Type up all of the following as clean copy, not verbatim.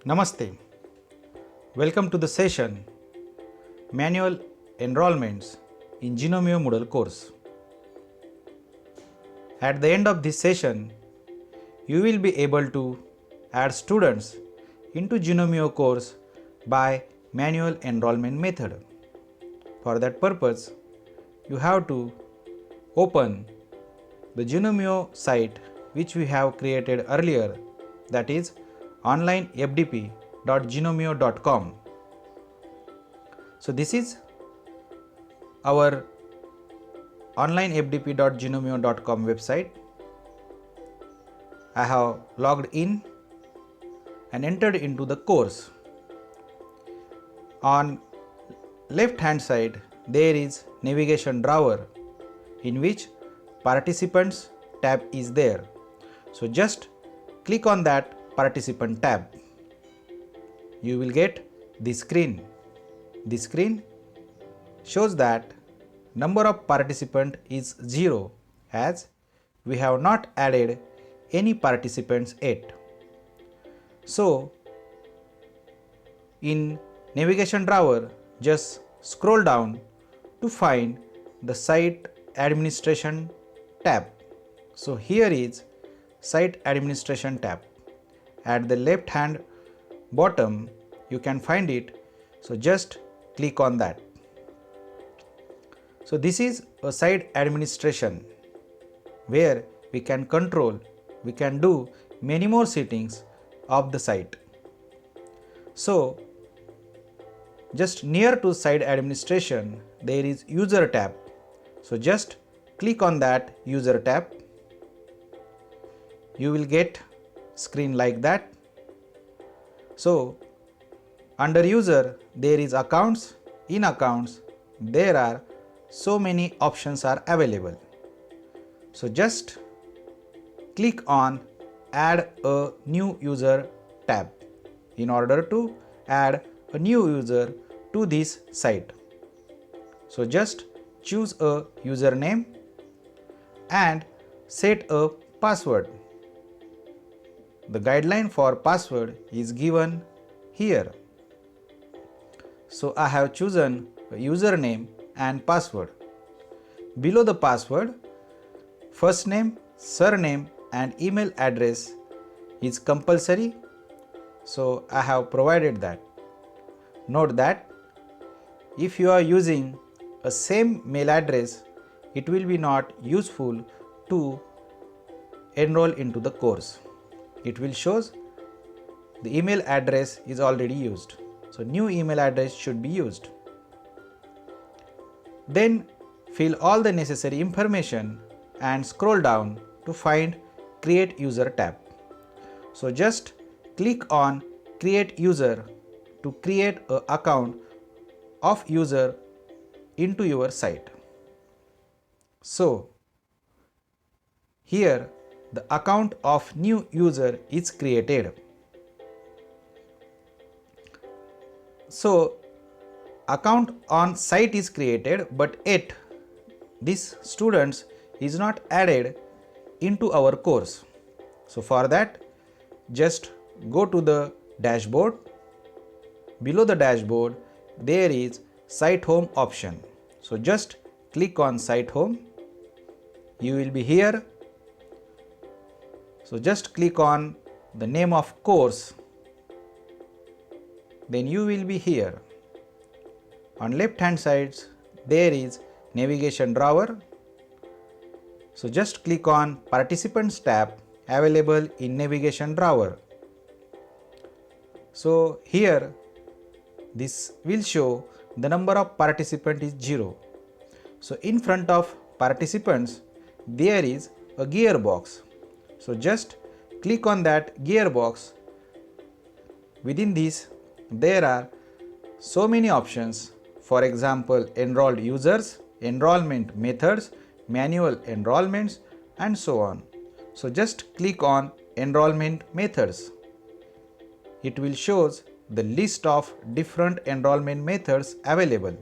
Namaste. Welcome to the session Manual Enrollments in Genomio Moodle course. At the end of this session, you will be able to add students into Genomio course by manual enrollment method. For that purpose, you have to open the Genomio site which we have created earlier, that is onlinefdp.genomio.com. So this is our onlinefdp.genomio.com website. I have logged in and entered into the course. On left hand side there is navigation drawer in which participants tab is there. So just click on that participant tab. You will get this screen. This screen shows that number of participant is 0 as we have not added any participants yet. So in navigation drawer, just scroll down to find the site administration tab. So here is site administration tab. At the left hand bottom you can find it, so just click on that. So this is a site administration where we can control, we can do many more settings of the site. So just near to site administration there is user tab. So just click on that user tab. You will get screen like that. So under user there is accounts. In accounts there are so many options are available. So just click on add a new user tab in order to add a new user to this site. So just choose a username and set a password. The guideline for password is given here. So I have chosen a username and password. Below the password, first name, surname and email address is compulsory. So I have provided that. Note that if you are using a same mail address, it will be not useful to enroll into the course. It will shows the email address is already used. So new email address should be used. Then fill all the necessary information and scroll down to find create user tab. So just click on create user to create an account of user into your site. So here the account of new user is created. So account on site is created, but yet this students is not added into our course. So for that just go to the dashboard. Below the dashboard there is site home option. So just click on site home. You will be here. So just click on the name of course, then you will be here. On left hand side there is navigation drawer. So just click on participants tab available in navigation drawer. So here this will show the number of participants is 0. So in front of participants there is a gearbox. So just click on that gearbox. Within this there are so many options. For example, enrolled users, enrollment methods, manual enrollments and so on. So just click on enrollment methods. It will shows the list of different enrollment methods available.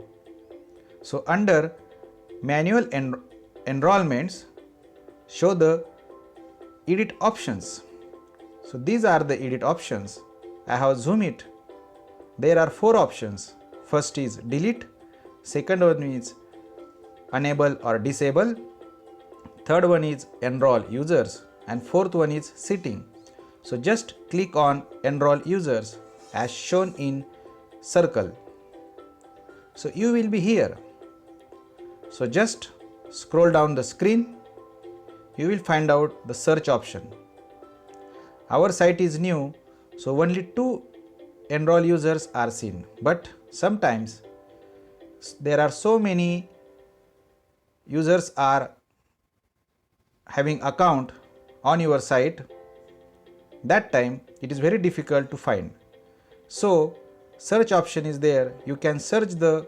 So under manual enrollments show the edit options. So these are the edit options. I have zoomed it. There are 4 options. First is delete, second one is enable or disable, third one is enroll users, and fourth one is setting. So just click on enroll users as shown in circle. So you will be here. So just scroll down the screen. You will find out the search option. Our site is new, so only 2 enroll users are seen, but sometimes there are so many users are having account on your site. That time it is very difficult to find. So search option is there. You can search the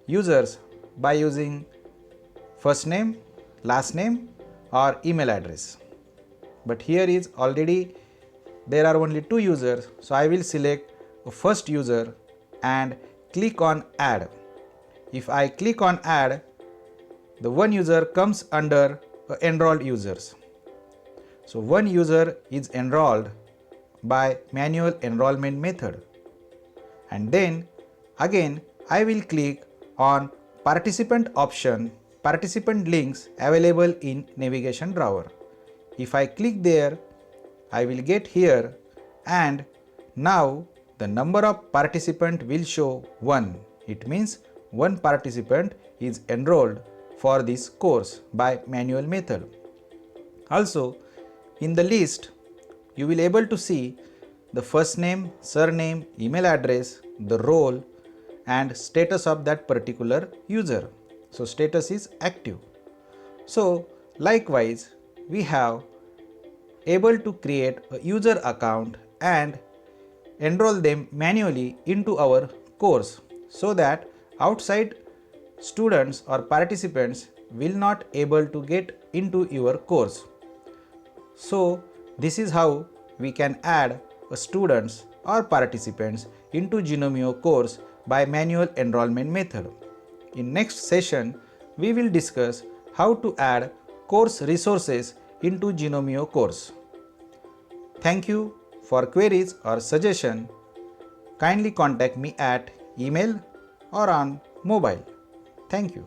users by using first name, last name or email address. But here is already there are only 2 users, so I will select a first user and click on add. If I click on add, the one user comes under enrolled users. So one user is enrolled by manual enrollment method, and then again I will click on participant option, participant links available in navigation drawer. If I click there, I will get here, and now the number of participant will show 1. It means one participant is enrolled for this course by manual method. Also in the list you will able to see the first name, surname, email address, the role and status of that particular user. So status is active. So likewise we have able to create a user account and enroll them manually into our course, so that outside students or participants will not able to get into your course. So this is how we can add students or participants into Gnomio course by manual enrollment method. In next session we will discuss how to add course resources into Gnomio course. Thank you. For queries or suggestion, kindly contact me at email or on mobile. Thank you.